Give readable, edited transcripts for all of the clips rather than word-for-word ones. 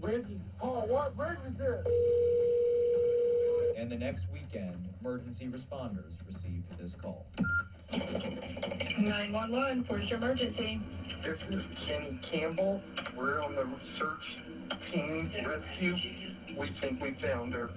Reggie, Paul, what bridge is this? And the next weekend, emergency responders received this call. 911, where's your emergency? This is Kenny Campbell. We're on the search team rescue. We think we found her.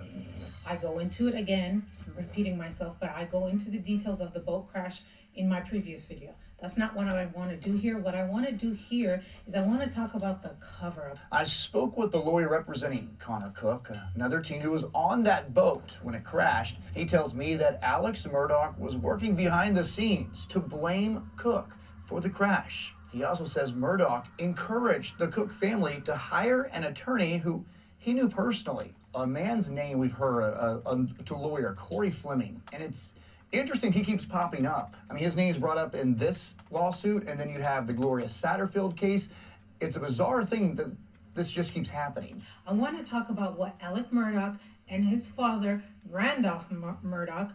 I go into it again, I'm repeating myself, but I go into the details of the boat crash in my previous video. That's not what I want to do here. What I want to do here is I want to talk about the cover-up. I spoke with the lawyer representing Connor Cook, another teen who was on that boat when it crashed. He tells me that Alex Murdaugh was working behind the scenes to blame Cook for the crash. He also says Murdaugh encouraged the Cook family to hire an attorney who he knew personally. A man's name we've heard to lawyer, Corey Fleming, and it's interesting he keeps popping up. I mean, his name's brought up in this lawsuit, and then you have the Gloria Satterfield case. It's a bizarre thing that this just keeps happening. I want to talk about what Alec Murdaugh and his father, Randolph Murdaugh,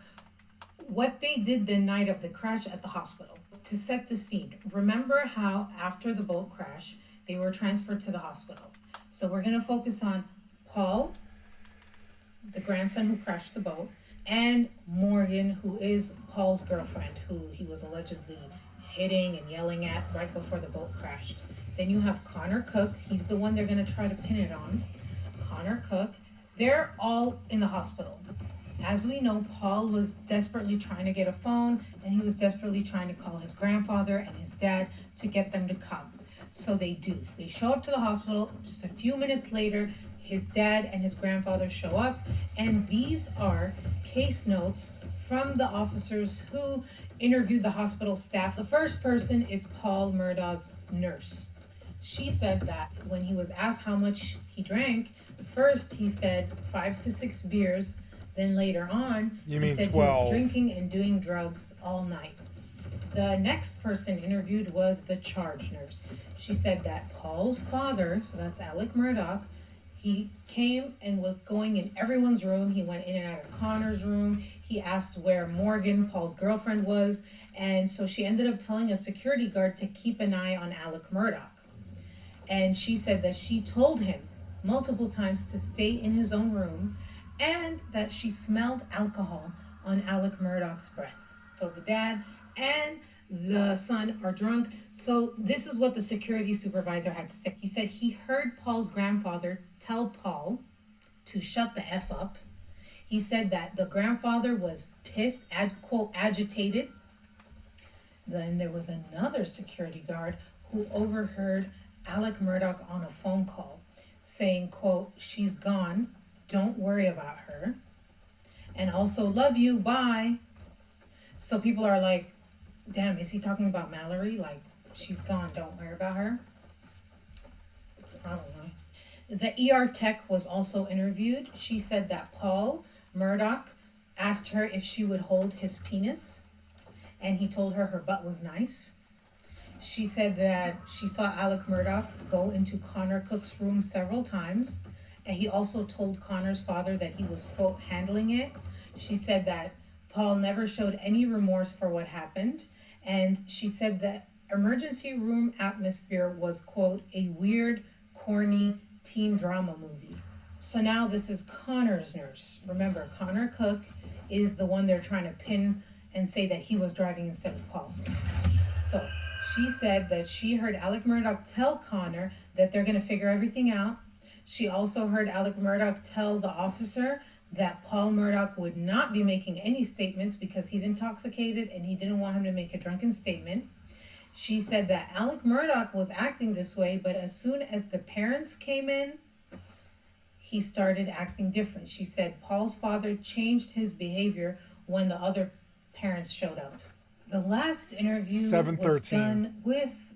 what they did the night of the crash at the hospital. To set the scene, remember how after the boat crash, they were transferred to the hospital. So we're going to focus on Paul, the grandson who crashed the boat, and Morgan, who is Paul's girlfriend, who he was allegedly hitting and yelling at right before the boat crashed. Then you have Connor Cook. He's the one they're going to try to pin it on. Connor Cook. They're all in the hospital. As we know, Paul was desperately trying to get a phone, and he was desperately trying to call his grandfather and his dad to get them to come. So they do. They show up to the hospital. Just a few minutes later, his dad and his grandfather show up, and these are case notes from the officers who interviewed the hospital staff. The first person is Paul Murdaugh's nurse. She said that when he was asked how much he drank, first he said 5 to 6 beers, then later on he said 12. He was drinking and doing drugs all night. The next person interviewed was the charge nurse. She said that Paul's father, so that's Alec Murdaugh, he came and was going in everyone's room. He went in and out of Connor's room. He asked where Morgan, Paul's girlfriend, was. And so she ended up telling a security guard to keep an eye on Alec Murdaugh. And she said that she told him multiple times to stay in his own room and that she smelled alcohol on Alec Murdaugh's breath. So the dad and the son are drunk. So this is what the security supervisor had to say. He said he heard Paul's grandfather tell Paul to shut the F up. He said that the grandfather was pissed, quote, agitated. Then there was another security guard who overheard Alec Murdaugh on a phone call saying, quote, she's gone, don't worry about her. And also, love you, bye. So people are like, damn, is he talking about Mallory? Like, she's gone, don't worry about her? Probably. The ER tech was also interviewed. She said that Paul Murdaugh asked her if she would hold his penis, and he told her butt was nice. She said that she saw Alec Murdaugh go into Connor Cook's room several times, and he also told Connor's father that he was, quote, handling it. She said that Paul never showed any remorse for what happened, and she said that emergency room atmosphere was, quote, a weird, corny teen drama movie. So now this is Connor's nurse. Remember, Connor Cook is the one they're trying to pin and say that he was driving instead of Paul. So she said that she heard Alec Murdaugh tell Connor that they're going to figure everything out. She also heard Alec Murdaugh tell the officer that Paul Murdaugh would not be making any statements because he's intoxicated and he didn't want him to make a drunken statement. She said that Alec Murdaugh was acting this way, but as soon as the parents came in, he started acting different. She said Paul's father changed his behavior when the other parents showed up. The last interview was done with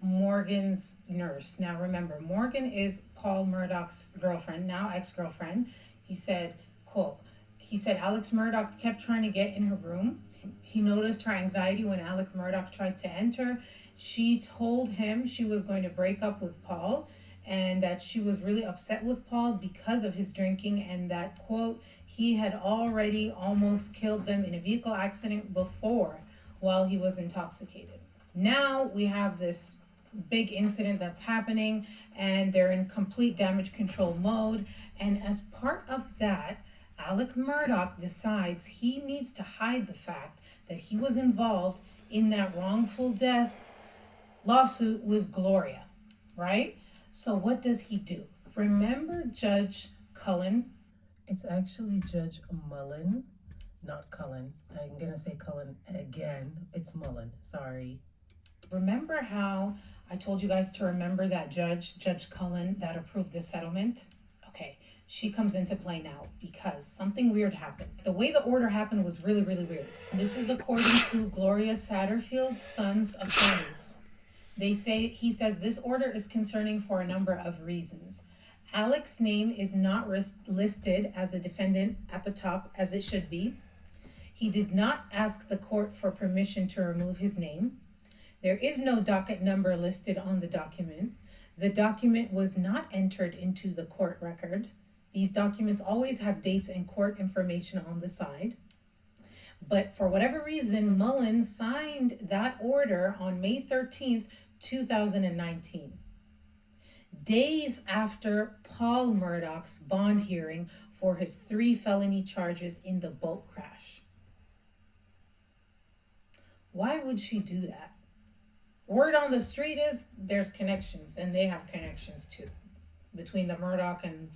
Morgan's nurse. Now remember, Morgan is Paul Murdaugh's girlfriend, now ex-girlfriend. He said, quote, he said Alex Murdaugh kept trying to get in her room. He noticed her anxiety when Alec Murdaugh tried to enter. She told him she was going to break up with Paul and that she was really upset with Paul because of his drinking and that, quote, he had already almost killed them in a vehicle accident before while he was intoxicated. Now we have this big incident that's happening, and they're in complete damage control mode. And as part of that, Alec Murdaugh decides he needs to hide the fact that he was involved in that wrongful death lawsuit with Gloria, right? So what does he do? Remember Judge Cullen? It's actually Judge Mullen, not Cullen. I'm gonna say Cullen again. It's Mullen, sorry. Remember how I told you guys to remember that Judge Cullen, that approved this settlement? Okay, she comes into play now because something weird happened. The way the order happened was really, really weird. This is according to Gloria Satterfield's son's attorneys. He says this order is concerning for a number of reasons. Alec's name is not listed as a defendant at the top as it should be. He did not ask the court for permission to remove his name. There is no docket number listed on the document. The document was not entered into the court record. These documents always have dates and court information on the side. But for whatever reason, Mullen signed that order on May 13th, 2019. Days after Paul Murdaugh's bond hearing for his 3 felony charges in the boat crash. Why would she do that? Word on the street is there's connections, and they have connections too, between the Murdaugh and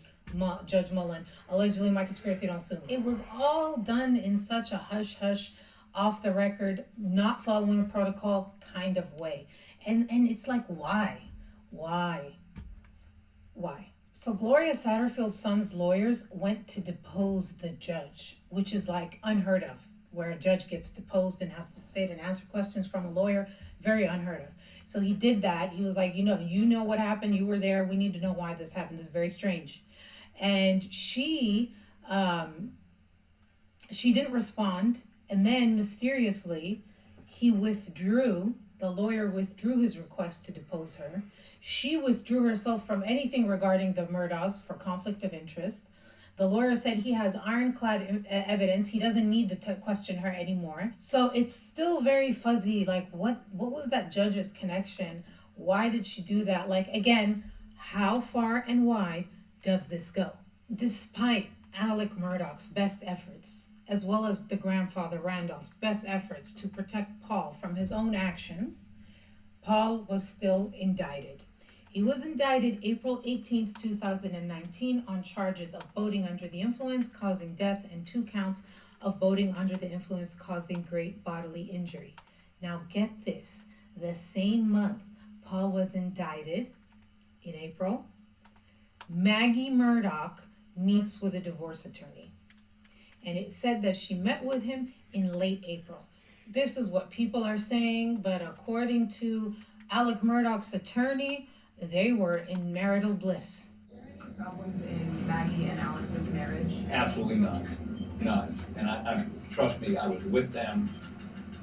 Judge Mullen. Allegedly, my conspiracy don't sue me. It was all done in such a hush-hush, off the record, not following protocol kind of way. And it's like, why? So Gloria Satterfield's son's lawyers went to depose the judge, which is like unheard of, where a judge gets deposed and has to sit and answer questions from a lawyer. Very unheard of. So he did that. He was like, you know what happened. You were there. We need to know why this happened. It's very strange. And she didn't respond. And then mysteriously, the lawyer withdrew his request to depose her. She withdrew herself from anything regarding the Murdaughs for conflict of interest. The lawyer said he has ironclad evidence. He doesn't need to question her anymore. So it's still very fuzzy. Like, what was that judge's connection? Why did she do that? Like, again, how far and wide does this go? Despite Alec Murdaugh's best efforts, as well as the grandfather Randolph's best efforts to protect Paul from his own actions, Paul was still indicted. He was indicted April 18, 2019 on charges of boating under the influence causing death and 2 counts of boating under the influence causing great bodily injury. Now get this, the same month Paul was indicted, in April, Maggie Murdaugh meets with a divorce attorney. And it said that she met with him in late April. This is what people are saying, but according to Alec Murdaugh's attorney, they were in marital bliss. Problems in Maggie and Alex's marriage? Absolutely none. And I trust me, I was with them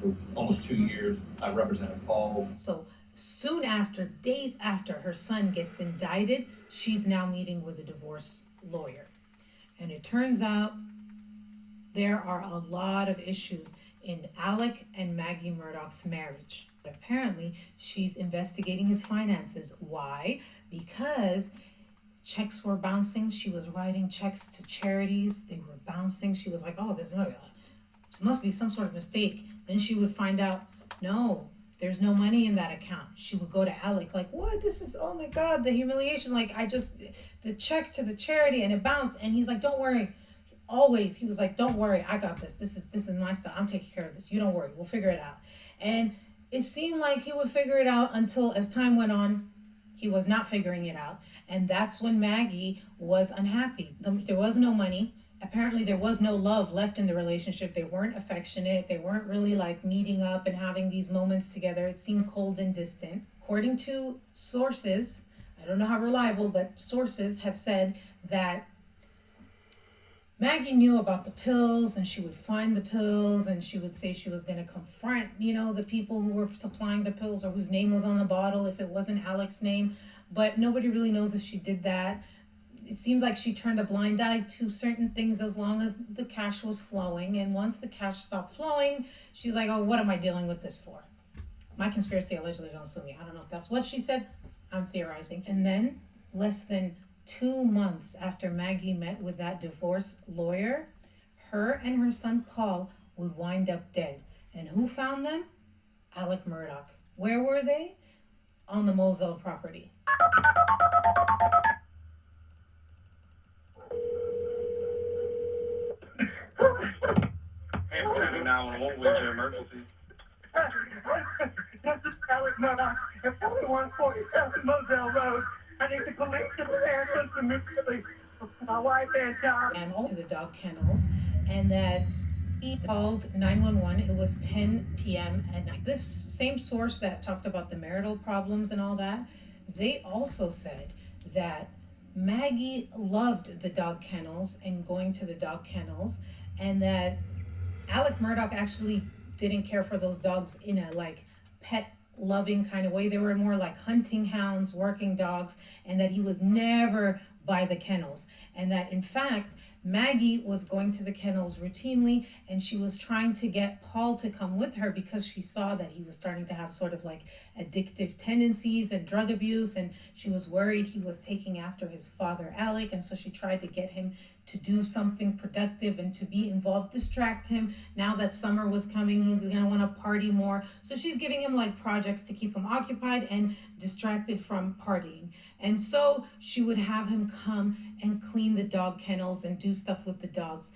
for almost 2 years. I represented Paul. So soon after, days after her son gets indicted, she's now meeting with a divorce lawyer. And it turns out there are a lot of issues in Alec and Maggie Murdaugh's marriage. Apparently, she's investigating his finances. Why? Because checks were bouncing. She was writing checks to charities. They were bouncing. She was like, oh, there must be some sort of mistake. Then she would find out, no, there's no money in that account. She would go to Alec like, what? This is, oh my God, the humiliation. Like, the check to the charity and it bounced. And he's like, don't worry. Always, he was like, don't worry, I got this. This is my stuff. I'm taking care of this. You don't worry. We'll figure it out. And it seemed like he would figure it out until, as time went on, he was not figuring it out. And that's when Maggie was unhappy. There was no money. Apparently, there was no love left in the relationship. They weren't affectionate. They weren't really like meeting up and having these moments together. It seemed cold and distant. According to sources, I don't know how reliable, but sources have said that Maggie knew about the pills, and she would find the pills, and she would say she was going to confront, the people who were supplying the pills or whose name was on the bottle if it wasn't Alec's name. But nobody really knows if she did that. It seems like she turned a blind eye to certain things as long as the cash was flowing. And once the cash stopped flowing, she's like, oh, what am I dealing with this for? My conspiracy allegedly don't sue me. I don't know if that's what she said. I'm theorizing. And then, less than 2 months after Maggie met with that divorce lawyer, her and her son Paul would wind up dead. And who found them? Alec Murdaugh. Where were they? On the Moselle property. Hey, 911, what's your emergency? This is Alec Murdaugh at 4147 Moselle Road. I need the police to be there immediately. My wife and child. And all to the dog kennels, and that he called 911. It was 10 p.m. at night. This same source that talked about the marital problems and all that, they also said that Maggie loved the dog kennels and going to the dog kennels, and that Alec Murdaugh actually didn't care for those dogs in a like pet loving kind of way. They were more like hunting hounds, working dogs, and that he was never by the kennels. And that in fact, Maggie was going to the kennels routinely, and she was trying to get Paul to come with her because she saw that he was starting to have sort of like addictive tendencies and drug abuse, and she was worried he was taking after his father Alec, and so she tried to get him to do something productive and to be involved, distract him. Now that summer was coming, he was gonna want to party more, so she's giving him like projects to keep him occupied and distracted from partying. And so she would have him come and clean the dog kennels and do stuff with the dogs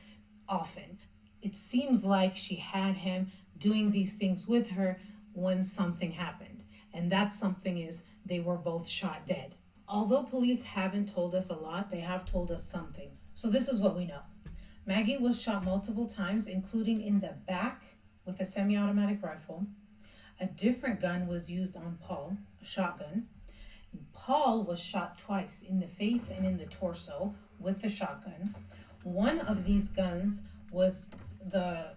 often. It seems like she had him doing these things with her when something happened. And that something is they were both shot dead. Although police haven't told us a lot, they have told us something. So this is what we know. Maggie was shot multiple times, including in the back with a semi-automatic rifle. A different gun was used on Paul, a shotgun. Paul was shot twice, in the face and in the torso, with the shotgun. One of these guns was the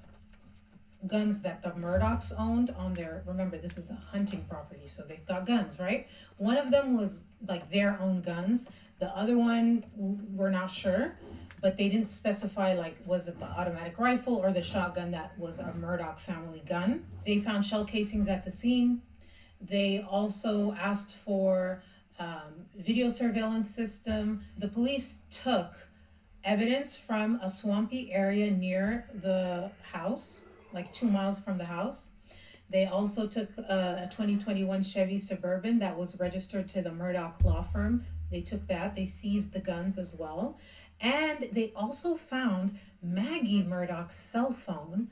guns that the Murdaughs owned on their, remember this is a hunting property, so they've got guns, right? One of them was like their own guns. The other one, we're not sure, but they didn't specify like was it the automatic rifle or the shotgun that was a Murdaugh family gun. They found shell casings at the scene. They also asked for video surveillance system. The police took evidence from a swampy area near the house, like 2 miles from the house. They also took a 2021 Chevy Suburban that was registered to the Murdaugh law firm. They took that. They seized the guns as well. And they also found Maggie Murdaugh's cell phone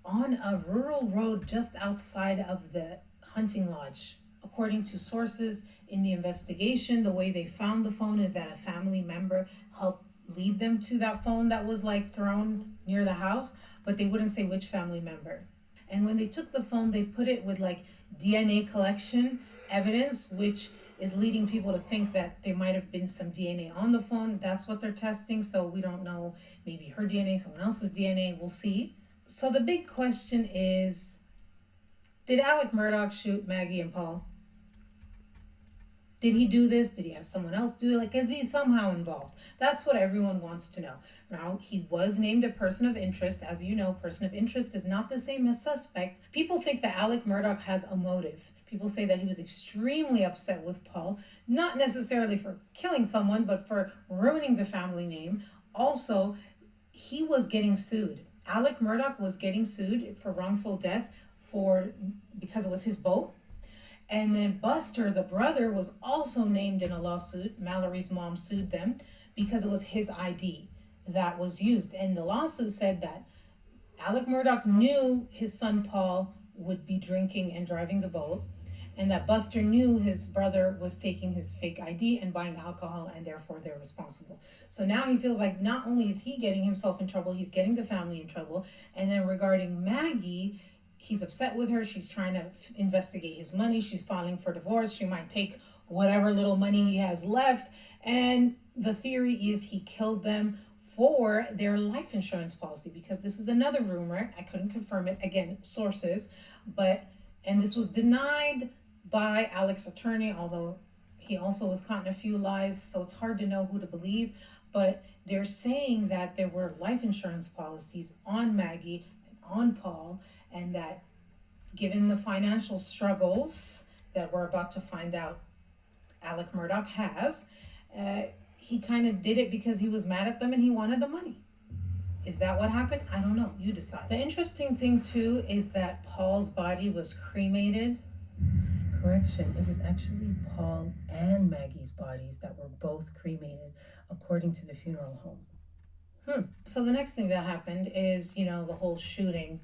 on a rural road just outside of the hunting lodge. According to sources in the investigation, the way they found the phone is that a family member helped lead them to that phone that was like thrown near the house, but they wouldn't say which family member. And when they took the phone, they put it with like DNA collection evidence, which is leading people to think that there might have been some DNA on the phone. That's what they're testing. So we don't know, maybe her DNA, someone else's DNA, we'll see. So the big question is, did Alec Murdaugh shoot Maggie and Paul? Did he do this? Did he have someone else do it? Like, is he somehow involved? That's what everyone wants to know. Now, he was named a person of interest. As you know, person of interest is not the same as suspect. People think that Alec Murdaugh has a motive. People say that he was extremely upset with Paul, not necessarily for killing someone, but for ruining the family name. Also, he was getting sued. Alec Murdaugh was getting sued for wrongful death because it was his boat. And then Buster, the brother, was also named in a lawsuit. Mallory's mom sued them because it was his ID that was used. And the lawsuit said that Alec Murdaugh knew his son Paul would be drinking and driving the boat, and that Buster knew his brother was taking his fake ID and buying alcohol, and therefore they're responsible. So now he feels like not only is he getting himself in trouble, he's getting the family in trouble. And then regarding Maggie, he's upset with her. She's trying to investigate his money. She's filing for divorce. She might take whatever little money he has left. And the theory is he killed them for their life insurance policy, because this is another rumor. I couldn't confirm it. Again, sources. And this was denied by Alec's attorney, although he also was caught in a few lies. So it's hard to know who to believe. But they're saying that there were life insurance policies on Maggie and on Paul, and that given the financial struggles that we're about to find out Alec Murdaugh has, he kind of did it because he was mad at them and he wanted the money. Is that what happened? I don't know. You decide. The interesting thing too is that Paul's body was cremated. Correction, it was actually Paul and Maggie's bodies that were both cremated according to the funeral home. So the next thing that happened is, the whole shooting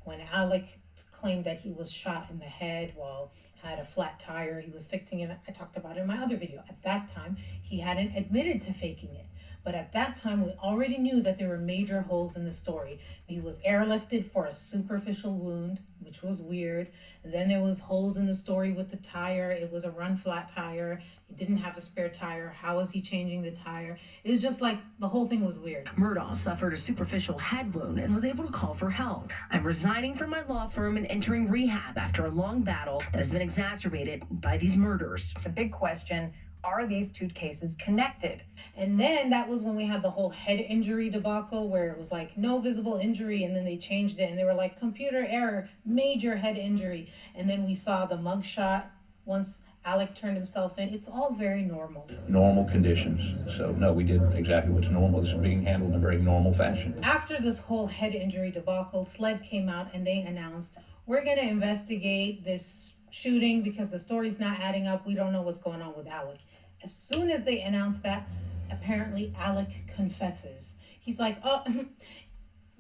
when Alec claimed that he was shot in the head while had a flat tire. He was fixing it. I talked about it in my other video. At that time, he hadn't admitted to faking it. But at that time, we already knew that there were major holes in the story. He was airlifted for a superficial wound, which was weird. And then there was holes in the story with the tire. It was a run flat tire. He didn't have a spare tire. How was he changing the tire? It was just like the whole thing was weird. Murdaugh suffered a superficial head wound and was able to call for help. I'm resigning from my law firm and entering rehab after a long battle that has been exacerbated by these murders. The big question, are these two cases connected? And then that was when we had the whole head injury debacle where it was like no visible injury, and then they changed it and they were like computer error, major head injury. And then we saw the mugshot once Alec turned himself in. It's all very normal. Normal conditions. So no, we did exactly what's normal. This is being handled in a very normal fashion. After this whole head injury debacle, SLED came out and they announced, we're going to investigate this shooting because the story's not adding up. We don't know what's going on with Alec. As soon as they announced that, apparently Alec confesses. He's like, oh,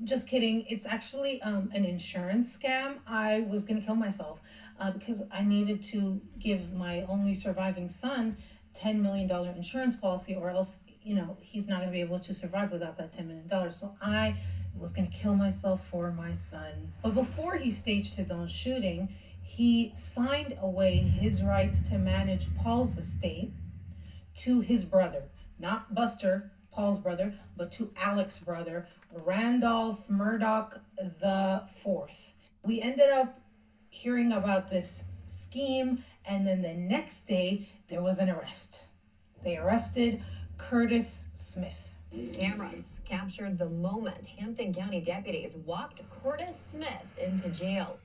just kidding. It's actually an insurance scam. I was going to kill myself because I needed to give my only surviving son $10 million insurance policy, or else, he's not going to be able to survive without that $10 million. So I was going to kill myself for my son. But before he staged his own shooting, he signed away his rights to manage Paul's estate to his brother, not Buster, Paul's brother, but to Alec's brother, Randolph Murdaugh IV. We ended up hearing about this scheme, and then the next day there was an arrest. They arrested Curtis Smith. Cameras captured the moment Hampton County deputies walked Curtis Smith into jail.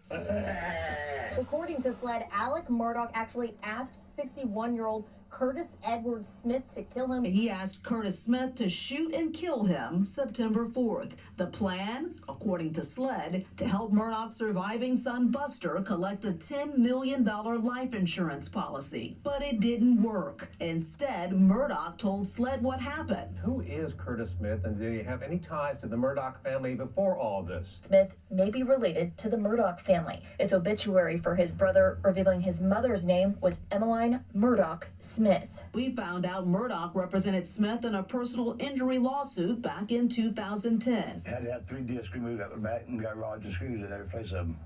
According to SLED, Alec Murdaugh actually asked 61-year-old Curtis Edward Smith to kill him. He asked Curtis Smith to shoot and kill him September 4th. The plan, according to SLED, to help Murdaugh's surviving son Buster collect a $10 million life insurance policy. But it didn't work. Instead, Murdaugh told SLED what happened. Who is Curtis Smith, and did he have any ties to the Murdaugh family before all this? Smith may be related to the Murdaugh family. His obituary for his brother, revealing his mother's name was Emmeline Murdaugh Smith. We found out Murdaugh represented Smith in a personal injury lawsuit back in 2010. Had to have 3 discs removed out the back and got rods and screws in every place of them.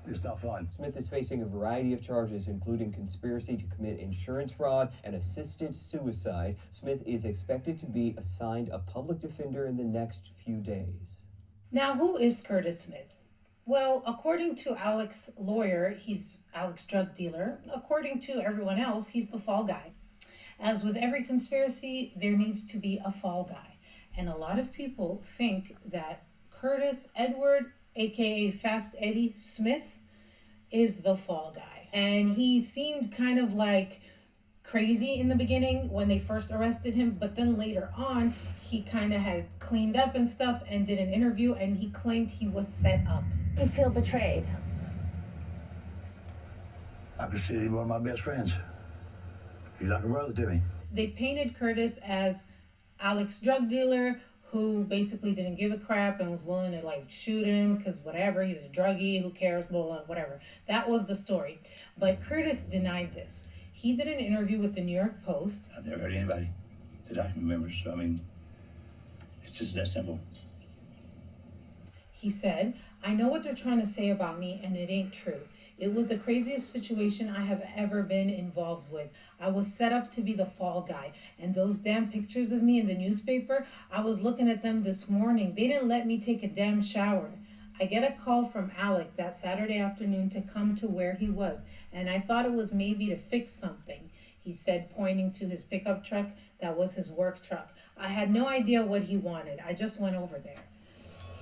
It's not fun. Smith is facing a variety of charges, including conspiracy to commit insurance fraud and assisted suicide. Smith is expected to be assigned a public defender in the next few days. Now, who is Curtis Smith? Well, according to Alec's lawyer, he's Alec's drug dealer. According to everyone else, he's the fall guy. As with every conspiracy, there needs to be a fall guy. And a lot of people think that Curtis Edward, aka Fast Eddie Smith, is the fall guy. And he seemed kind of like crazy in the beginning when they first arrested him, but then later on, he kind of had cleaned up and stuff and did an interview, and he claimed he was set up. You feel betrayed. I consider him one of my best friends. He's like a brother to me. They painted Curtis as Alec's drug dealer who basically didn't give a crap and was willing to shoot him because whatever, he's a druggie, who cares, blah, blah, whatever. That was the story. But Curtis denied this. He did an interview with the New York Post. I've never heard anybody that I can remember, so it's just that simple. He said, I know what they're trying to say about me, and it ain't true. It was the craziest situation I have ever been involved with. I was set up to be the fall guy, and those damn pictures of me in the newspaper, I was looking at them this morning. They didn't let me take a damn shower. I get a call from Alec that Saturday afternoon to come to where he was, and I thought it was maybe to fix something, he said, pointing to his pickup truck that was his work truck. I had no idea what he wanted. I just went over there.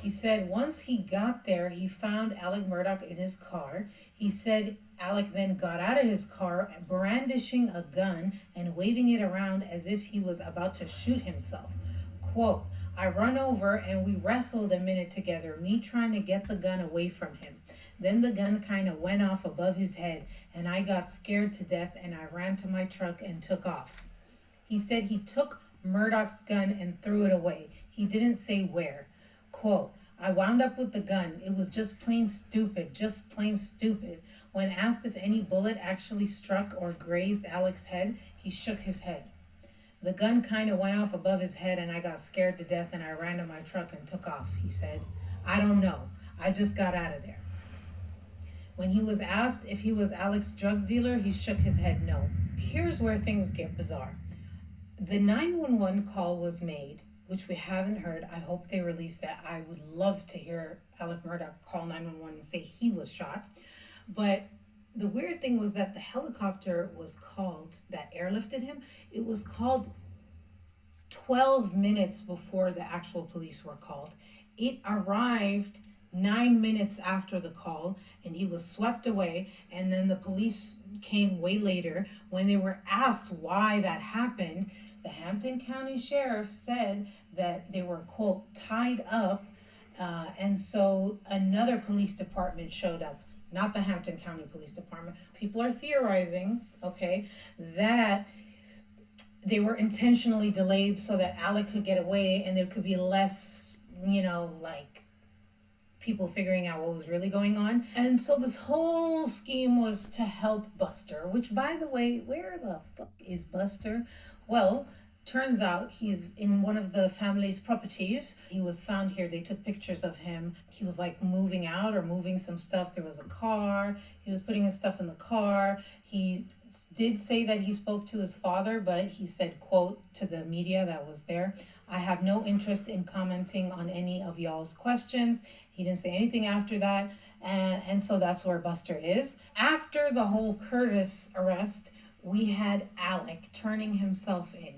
He said once he got there, he found Alec Murdaugh in his car. He said Alec then got out of his car, brandishing a gun and waving it around as if he was about to shoot himself. Quote, I run over and we wrestled a minute together, me trying to get the gun away from him. Then the gun kind of went off above his head and I got scared to death and I ran to my truck and took off. He said he took Murdaugh's gun and threw it away. He didn't say where. Quote, I wound up with the gun. It was just plain stupid, just plain stupid. When asked if any bullet actually struck or grazed Alec's head, he shook his head. The gun kind of went off above his head and I got scared to death and I ran to my truck and took off, he said. I don't know. I just got out of there. When he was asked if he was Alec's drug dealer, he shook his head no. Here's where things get bizarre. The 911 call was made, which we haven't heard. I hope they release that. I would love to hear Alec Murdaugh call 911 and say he was shot. But the weird thing was that the helicopter was called, that airlifted him, it was called 12 minutes before the actual police were called. It arrived 9 minutes after the call and he was swept away, and then the police came way later. When they were asked why that happened, the Hampton County Sheriff said that they were, quote, tied up, and so another police department showed up, not the Hampton County Police Department. People are theorizing, okay, that they were intentionally delayed so that Alec could get away and there could be less, like people figuring out what was really going on. And so this whole scheme was to help Buster, which, by the way, where the fuck is Buster? Well, turns out he's in one of the family's properties. He was found here. They took pictures of him. He was like moving out or moving some stuff. There was a car. He was putting his stuff in the car. He did say that he spoke to his father, but he said, quote, to the media that was there, I have no interest in commenting on any of y'all's questions. He didn't say anything after that. And so that's where Buster is. After the whole Curtis arrest, we had Alec turning himself in.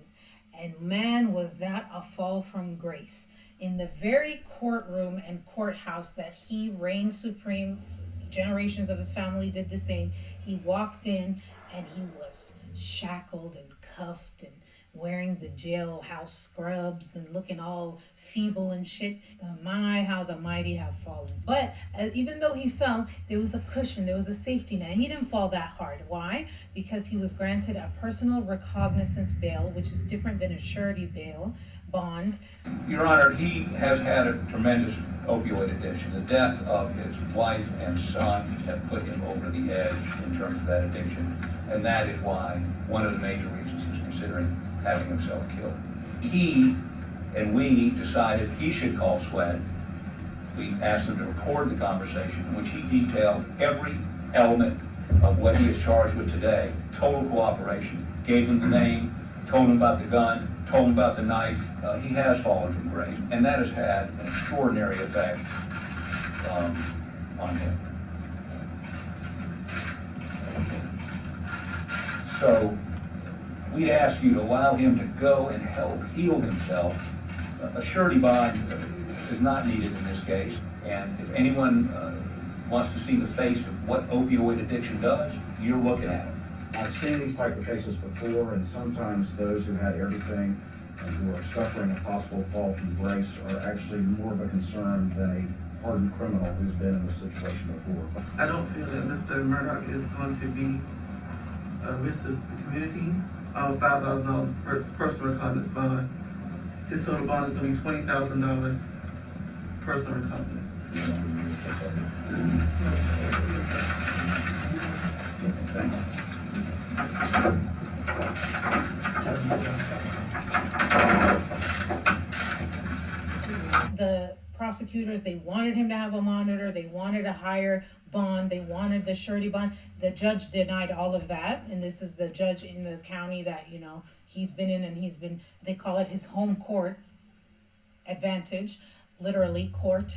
And man, was that a fall from grace. In the very courtroom and courthouse that he reigned supreme, generations of his family did the same. He walked in and he was shackled and cuffed and wearing the jailhouse scrubs and looking all feeble and shit. My, how the mighty have fallen. But even though he fell, there was a cushion, there was a safety net. He didn't fall that hard. Why? Because he was granted a personal recognizance bail, which is different than a surety bail bond. Your Honor, he has had a tremendous opioid addiction. The death of his wife and son have put him over the edge in terms of that addiction. And that is why one of the major reasons he's considering having himself killed. He and we decided he should call SWED. We asked him to record the conversation in which he detailed every element of what he is charged with today. Total cooperation. Gave him the name, told him about the gun, told him about the knife. He has fallen from grace, and that has had an extraordinary effect on him. So we'd ask you to allow him to go and help heal himself. A surety bond is not needed in this case, and if anyone wants to see the face of what opioid addiction does, you're looking at it. I've seen these type of cases before, and sometimes those who had everything and who are suffering a possible fall from grace are actually more of a concern than a hardened criminal who's been in this situation before. I don't feel that Mr. Murdaugh is going to be a risk to the community. $5,000 personal recognizance bond. His total bond is going to be $20,000 personal recognizance. The prosecutors, they wanted him to have a monitor, they wanted a higher bond, they wanted the surety bond. The judge denied all of that, and this is the judge in the county that, he's been in, and they call it his home court advantage, literally court,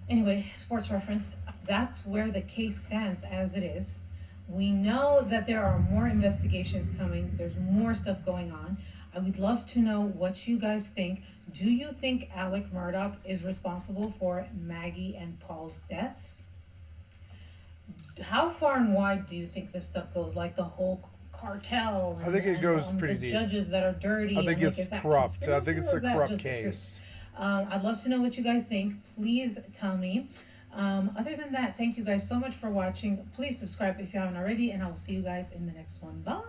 Anyway, sports reference, that's where the case stands as it is. We know that there are more investigations coming. There's more stuff going on. I would love to know what you guys think. Do you think Alec Murdaugh is responsible for Maggie and Paul's deaths? How far and wide do you think this stuff goes? Like the whole cartel? And, I think it goes pretty the deep. Judges that are dirty. I think and, it's is that corrupt. I think conspiracy it's or a is that corrupt just the truth? case. I'd love to know what you guys think. Please tell me. Other than that, thank you guys so much for watching. Please subscribe if you haven't already, and I will see you guys in the next one. Bye.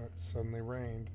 It suddenly rained.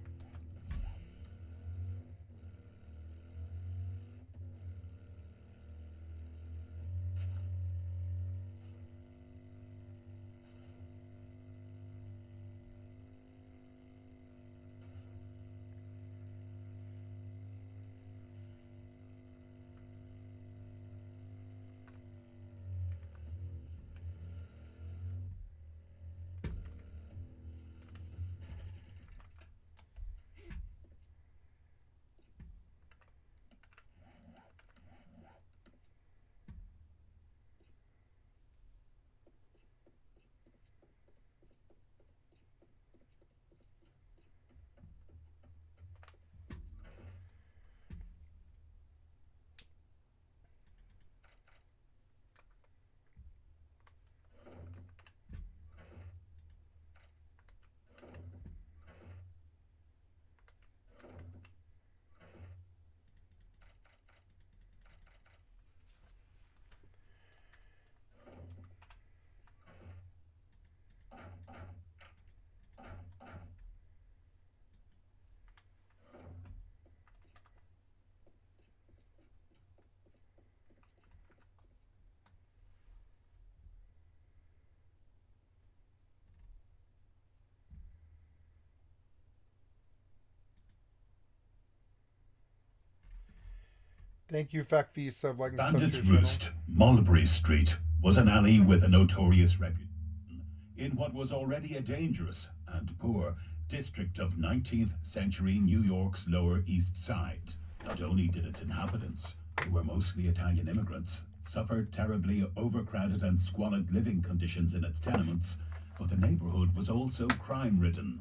Thank you, Fact Feast, of like Bandits Roost, Mulberry Street, was an alley with a notorious reputation in what was already a dangerous and poor district of 19th century New York's Lower East Side. Not only did its inhabitants, who were mostly Italian immigrants, suffer terribly overcrowded and squalid living conditions in its tenements, but the neighborhood was also crime-ridden.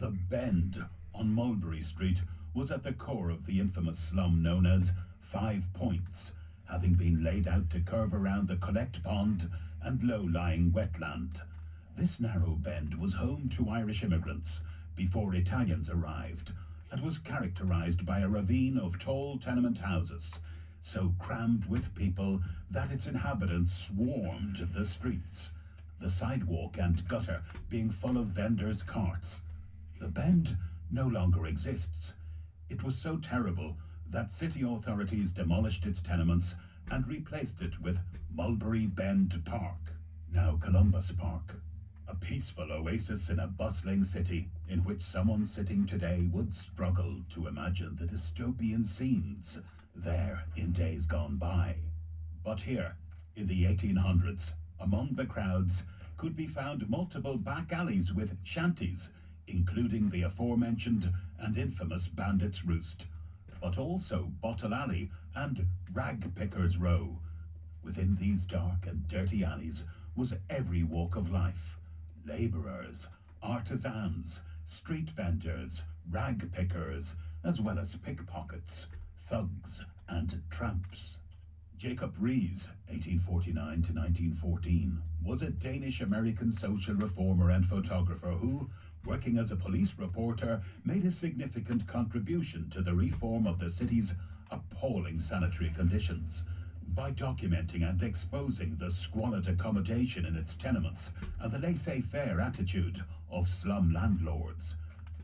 The Bend on Mulberry Street was at the core of the infamous slum known as 5 Points, having been laid out to curve around the Collect Pond and low-lying wetland. This narrow bend was home to Irish immigrants before Italians arrived, and was characterized by a ravine of tall tenement houses, so crammed with people that its inhabitants swarmed the streets, the sidewalk and gutter being full of vendors' carts. The Bend no longer exists. It was so terrible that city authorities demolished its tenements and replaced it with Mulberry Bend Park, now Columbus Park, a peaceful oasis in a bustling city in which someone sitting today would struggle to imagine the dystopian scenes there in days gone by. But here, in the 1800s, among the crowds could be found multiple back alleys with shanties, including the aforementioned and infamous Bandits Roost, but also Bottle Alley and Rag Pickers Row. Within these dark and dirty alleys was every walk of life: laborers, artisans, street vendors, rag pickers, as well as pickpockets, thugs, and tramps. Jacob Riis, 1849 to 1914, was a Danish-American social reformer and photographer who, working as a police reporter, made a significant contribution to the reform of the city's appalling sanitary conditions by documenting and exposing the squalid accommodation in its tenements and the laissez-faire attitude of slum landlords.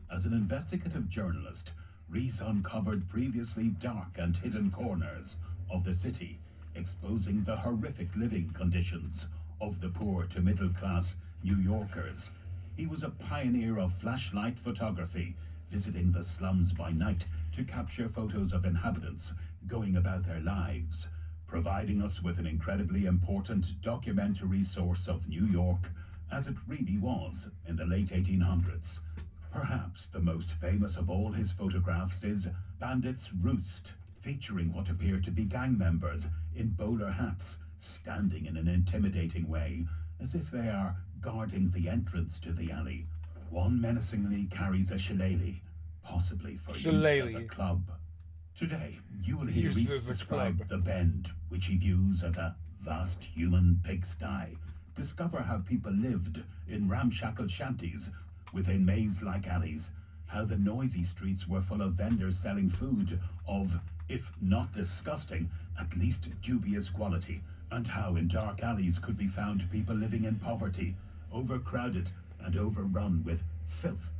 As an investigative journalist, Riis uncovered previously dark and hidden corners of the city, exposing the horrific living conditions of the poor to middle-class New Yorkers. He was a pioneer of flashlight photography, visiting the slums by night to capture photos of inhabitants going about their lives, providing us with an incredibly important documentary source of New York as it really was in the late 1800s. Perhaps the most famous of all his photographs is Bandits Roost, featuring what appear to be gang members in bowler hats, standing in an intimidating way, as if they are guarding the entrance to the alley. One menacingly carries a shillelagh, possibly for use as a club. Today, you will hear Riis describe the Bend, which he views as a vast human pigsty, discover how people lived in ramshackle shanties within maze-like alleys, how the noisy streets were full of vendors selling food of, if not disgusting, at least dubious quality, and how in dark alleys could be found people living in poverty, overcrowded and overrun with filth.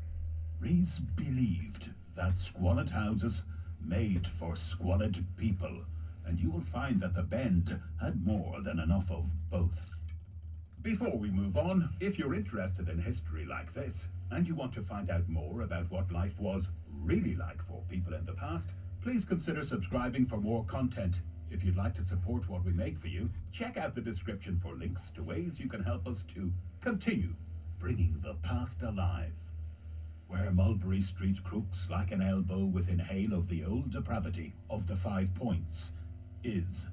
Riis believed that squalid houses made for squalid people, and you will find that the Bend had more than enough of both. Before we move on, if you're interested in history like this, and you want to find out more about what life was really like for people in the past, please consider subscribing for more content. If you'd like to support what we make for you, check out the description for links to ways you can help us to continue bringing the past alive. Where Mulberry Street crooks like an elbow within hail of the old depravity of the 5 Points is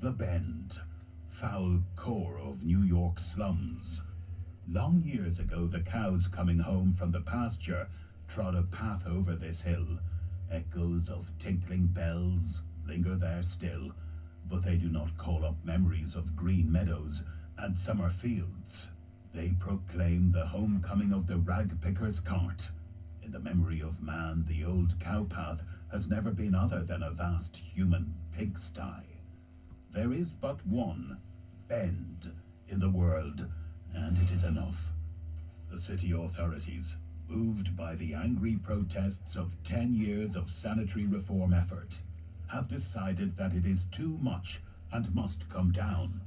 the Bend, foul core of New York slums. Long years ago, the cows coming home from the pasture trod a path over this hill. Echoes of tinkling bells linger there still, but they do not call up memories of green meadows and summer fields. They proclaim the homecoming of the rag picker's cart. In the memory of man, the old cowpath has never been other than a vast human pigsty. There is but one Bend in the world, and it is enough. The city authorities, moved by the angry protests of 10 years of sanitary reform effort, have decided that it is too much and must come down.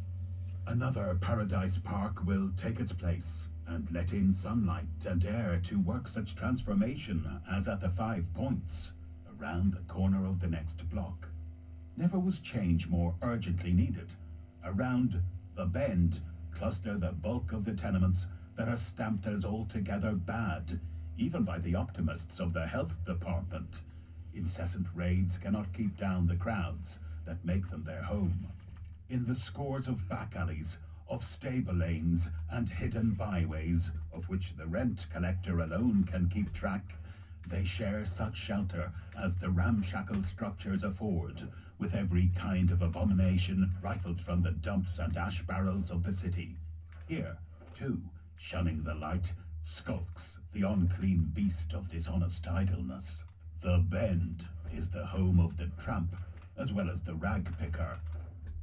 Another Paradise Park will take its place and let in sunlight and air to work such transformation as at the 5 Points, around the corner of the next block. never was change more urgently needed. Around the Bend cluster the bulk of the tenements that are stamped as altogether bad, even by the optimists of the health department. Incessant raids cannot keep down the crowds that make them their home. In the scores of back alleys, of stable lanes and hidden byways, of which the rent collector alone can keep track, they share such shelter as the ramshackle structures afford, with every kind of abomination rifled from the dumps and ash barrels of the city. Here, too, shunning the light, skulks the unclean beast of dishonest idleness. The Bend is the home of the tramp, as well as the rag picker.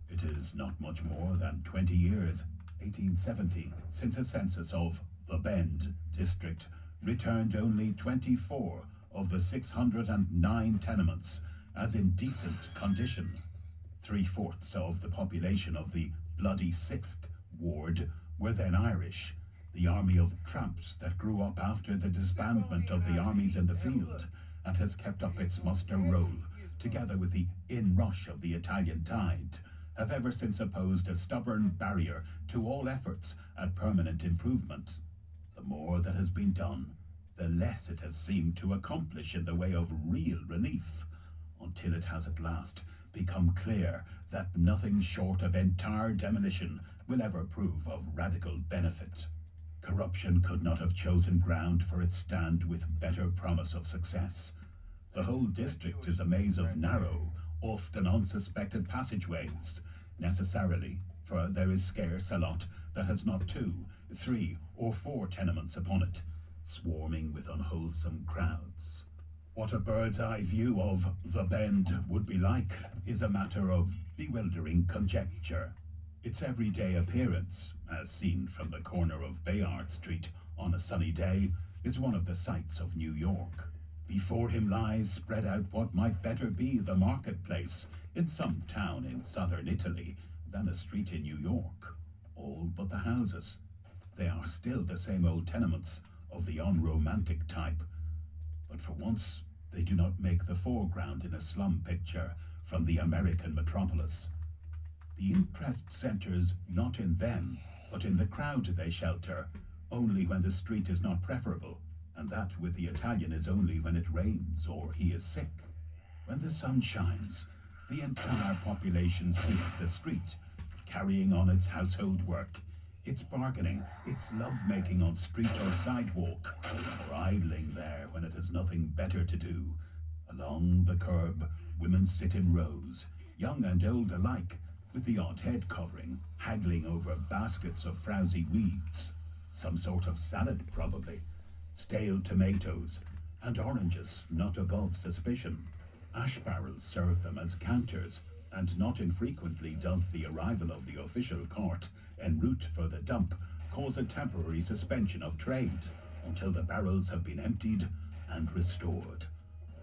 It is not much more than 20 years, 1870, since a census of the Bend district returned only 24 of the 609 tenements as in decent condition. 3/4 of the population of the bloody 6th ward were then Irish, the army of tramps that grew up after the disbandment of the armies in the field and has kept up its muster roll, together with the inrush of the Italian tide, have ever since opposed a stubborn barrier to all efforts at permanent improvement. The more that has been done, the less it has seemed to accomplish in the way of real relief, until it has at last become clear that nothing short of entire demolition will ever prove of radical benefit. Corruption could not have chosen ground for its stand with better promise of success. The whole district is a maze of narrow, often unsuspected passageways, necessarily, for there is scarce a lot that has not 2, 3, or 4 tenements upon it, swarming with unwholesome crowds. What a bird's eye view of the Bend would be like is a matter of bewildering conjecture. Its everyday appearance, as seen from the corner of Bayard Street on a sunny day, is one of the sights of New York. Before him lies spread out what might better be the marketplace in some town in southern Italy than a street in New York. All but the houses. They are still the same old tenements of the unromantic type, but for once they do not make the foreground in a slum picture from the American metropolis. The interest centers not in them, but in the crowd they shelter, only when the street is not preferable, and that with the Italian is only when it rains or he is sick. When the sun shines, the entire population seeks the street, carrying on its household work, its bargaining, its love-making on street or sidewalk, or idling there when it has nothing better to do. Along the curb, women sit in rows, young and old alike, with the odd head covering, haggling over baskets of frowsy weeds. Some sort of salad, probably. Stale tomatoes, and oranges not above suspicion. Ash barrels serve them as counters, and not infrequently does the arrival of the official cart en route for the dump cause a temporary suspension of trade until the barrels have been emptied and restored.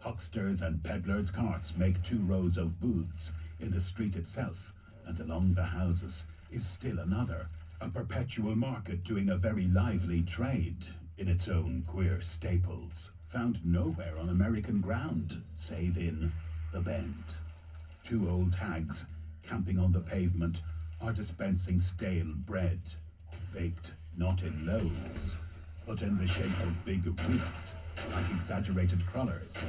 Hucksters and peddlers' carts make 2 rows of booths in the street itself, and along the houses is still another, a perpetual market doing a very lively trade in its own queer staples, found nowhere on American ground, save in the Bend. 2 old hags, camping on the pavement, are dispensing stale bread, baked not in loaves, but in the shape of big wheats, like exaggerated crullers,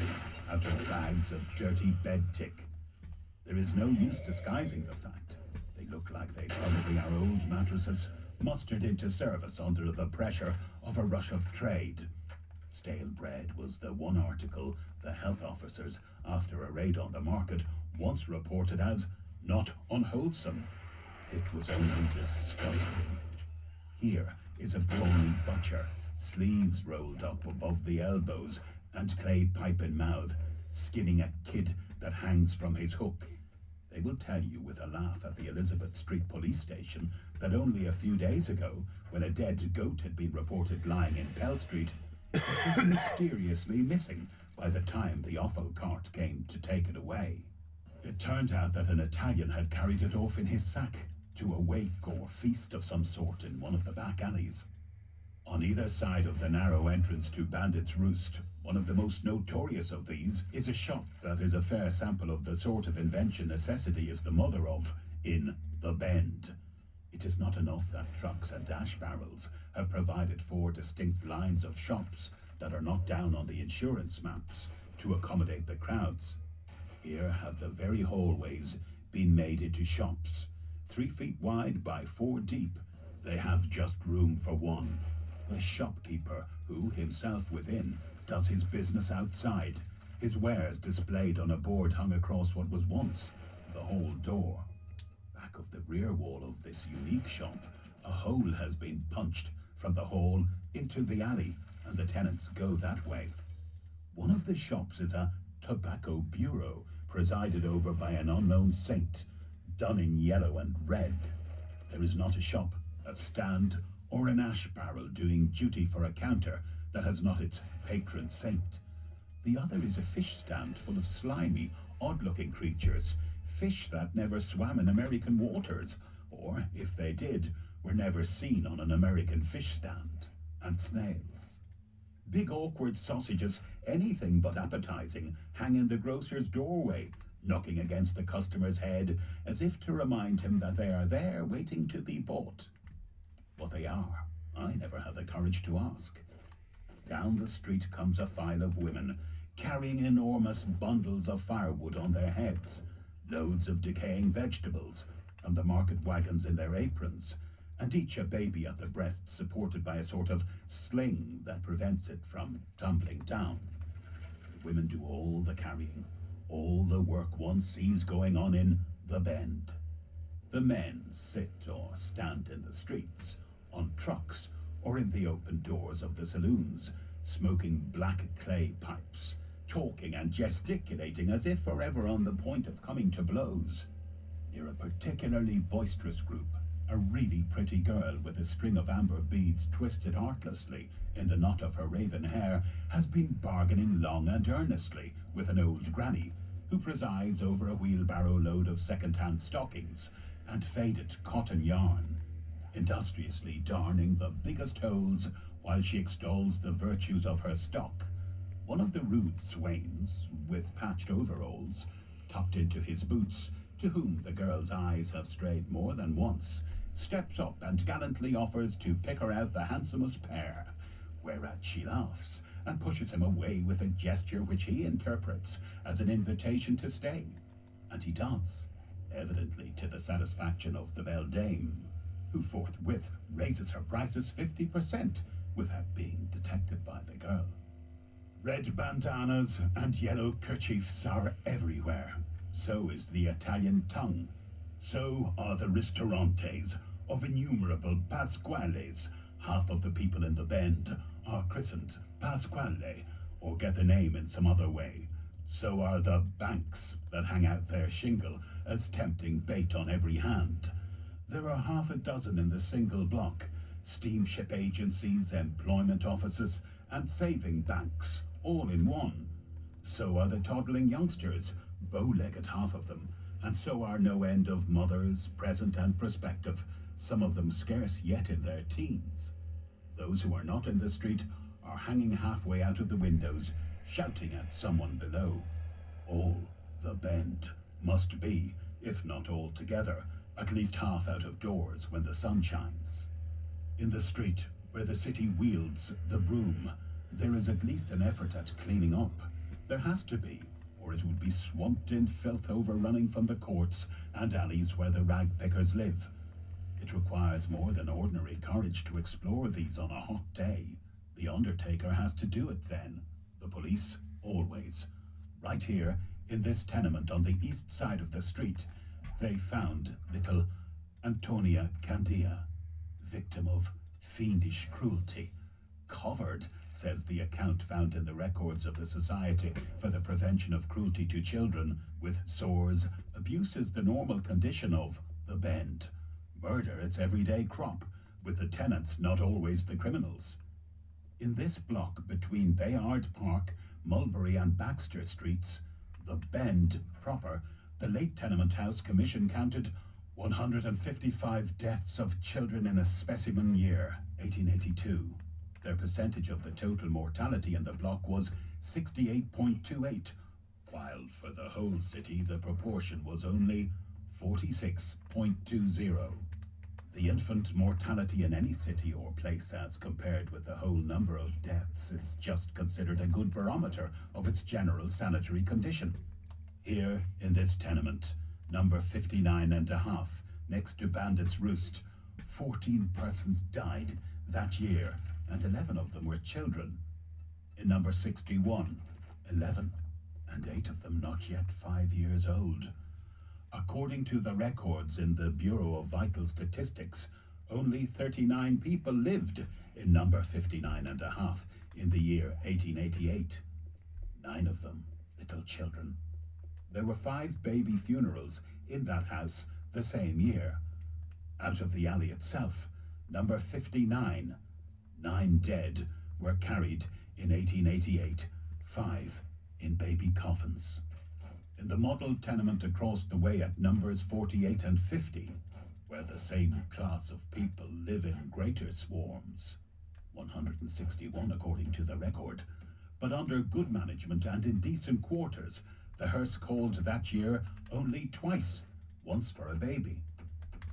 out of bags of dirty bed tick. There is no use disguising the fact. They look like they probably are old mattresses mustered into service under the pressure of a rush of trade. Stale bread was the one article the health officers, after a raid on the market, once reported as not unwholesome. It was only disgusting. Here is a brawny butcher, sleeves rolled up above the elbows and clay pipe in mouth, skinning a kid that hangs from his hook. They will tell you with a laugh at the Elizabeth Street police station that only a few days ago, when a dead goat had been reported lying in Pell Street, it was mysteriously missing by the time the offal cart came to take it away. It turned out that an Italian had carried it off in his sack to a wake or feast of some sort in one of the back alleys. On either side of the narrow entrance to Bandit's Roost, One of the most notorious of these is a shop that is a fair sample of the sort of invention necessity is the mother of in The Bend. It is not enough that trucks and dash barrels have provided 4 distinct lines of shops that are not down on the insurance maps to accommodate the crowds. Here have the very hallways been made into shops, 3 feet wide by 4 deep. They have just room for one. The shopkeeper, who himself within does his business outside, his wares displayed on a board hung across what was once the hall door. Back of the rear wall of this unique shop, a hole has been punched from the hall into the alley, and the tenants go that way. One of the shops is a tobacco bureau presided over by an unknown saint, done in yellow and red. There is not a shop, a stand, or an ash barrel doing duty for a counter that has not its patron saint. The other is a fish stand full of slimy, odd-looking creatures, fish that never swam in American waters, or, if they did, were never seen on an American fish stand, and snails. Big awkward sausages, anything but appetizing, hang in the grocer's doorway, knocking against the customer's head as if to remind him that they are there waiting to be bought. What they are, I never had the courage to ask. Down the street comes a file of women, carrying enormous bundles of firewood on their heads, loads of decaying vegetables, and the market wagons in their aprons, and each a baby at the breast supported by a sort of sling that prevents it from tumbling down. The women do all the carrying, all the work one sees going on in The Bend. The men sit or stand in the streets, on trucks, or in the open doors of the saloons, smoking black clay pipes, talking and gesticulating as if forever on the point of coming to blows. Near a particularly boisterous group, a really pretty girl with a string of amber beads twisted artlessly in the knot of her raven hair has been bargaining long and earnestly with an old granny who presides over a wheelbarrow load of second-hand stockings and faded cotton yarn, industriously darning the biggest holes while she extols the virtues of her stock. One of the rude swains, with patched overalls, tucked into his boots, to whom the girl's eyes have strayed more than once, steps up and gallantly offers to pick her out the handsomest pair, whereat she laughs and pushes him away with a gesture which he interprets as an invitation to stay. And he does, evidently to the satisfaction of the beldame, who forthwith raises her prices 50% without being detected by the girl. Red bandanas and yellow kerchiefs are everywhere. So is the Italian tongue. So are the ristorantes of innumerable Pasquales. Half of the people in The Bend are christened Pasquale, or get the name in some other way. So are the banks that hang out their shingle as tempting bait on every hand. There are half a dozen in the single block, steamship agencies, employment offices, and saving banks, all in one. So are the toddling youngsters, bow-legged half of them, and so are no end of mothers, present and prospective, some of them scarce yet in their teens. Those who are not in the street are hanging halfway out of the windows, shouting at someone below. All The Bend must be, if not all together, at least half out of doors when the sun shines. In the street, where the city wields the broom, there is at least an effort at cleaning up. There has to be, or it would be swamped in filth overrunning from the courts and alleys where the rag pickers live. It requires more than ordinary courage to explore these on a hot day. The undertaker has to do it then. The police, always. Right here, in this tenement on the east side of the street, they found little Antonia Candia, victim of fiendish cruelty. Covered, says the account found in the records of the Society for the Prevention of Cruelty to Children, with sores. Abuse is the normal condition of The Bend. Murder its everyday crop, with the tenants not always the criminals. In this block between Bayard Park, Mulberry and Baxter Streets, The Bend proper, the late Tenement House Commission counted 155 deaths of children in a specimen year, 1882. Their percentage of the total mortality in the block was 68.28, while for the whole city the proportion was only 46.20. The infant mortality in any city or place as compared with the whole number of deaths is just considered a good barometer of its general sanitary condition. Here, in this tenement, number 59.5, next to Bandit's Roost, 14 persons died that year, and 11 of them were children. In number 61, 11, and 8 of them not yet 5 years old. According to the records in the Bureau of Vital Statistics, only 39 people lived in number 59.5 in the year 1888. 9 of them little children. There were 5 baby funerals in that house the same year. Out of the alley itself, number 59, 9 dead were carried in 1888, 5 in baby coffins. In the model tenement across the way at numbers 48 and 50, where the same class of people live in greater swarms, 161 according to the record, but under good management and in decent quarters, the hearse called that year only twice, once for a baby.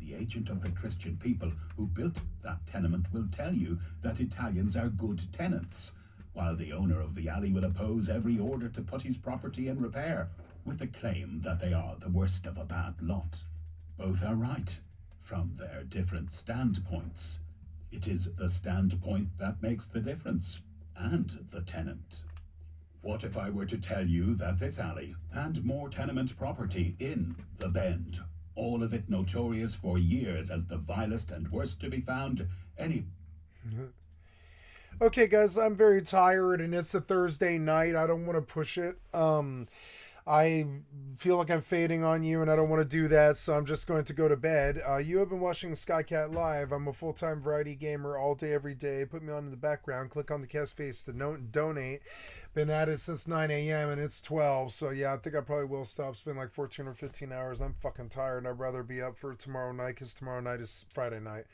The agent of the Christian people who built that tenement will tell you that Italians are good tenants, while the owner of the alley will oppose every order to put his property in repair, with the claim that they are the worst of a bad lot. Both are right, from their different standpoints. It is the standpoint that makes the difference, and the tenant. What if I were to tell you that this alley, and more tenement property in The Bend, all of it notorious for years as the vilest and worst to be found any... Okay, guys, I'm very tired, and it's a Thursday night. I don't want to push it. I feel like I'm fading on you, and I don't want to do that, so I'm just going to go to bed. You have been watching Skycat Live. I'm a full-time variety gamer all day, every day. Put me on in the background. Click on the cast face to donate. Been at it since 9 a.m., and it's 12, so yeah, I think I probably will stop. It's been like 14 or 15 hours. I'm fucking tired, and I'd rather be up for tomorrow night, because tomorrow night is Friday night.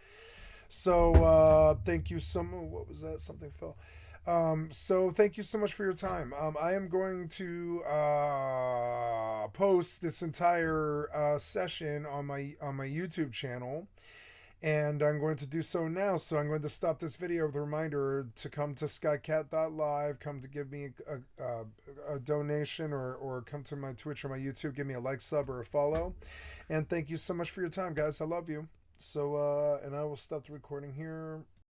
So, thank you so much. What was that? Something fell. So thank you so much for your time. I am going to post this entire session on my YouTube channel, and I'm going to do so now. So I'm going to stop this video with a reminder to come to skycat.live, come to give me a donation, or come to my Twitch or my YouTube, give me a like, sub, or a follow. And thank you so much for your time, guys. I love you. So, and I will stop the recording here.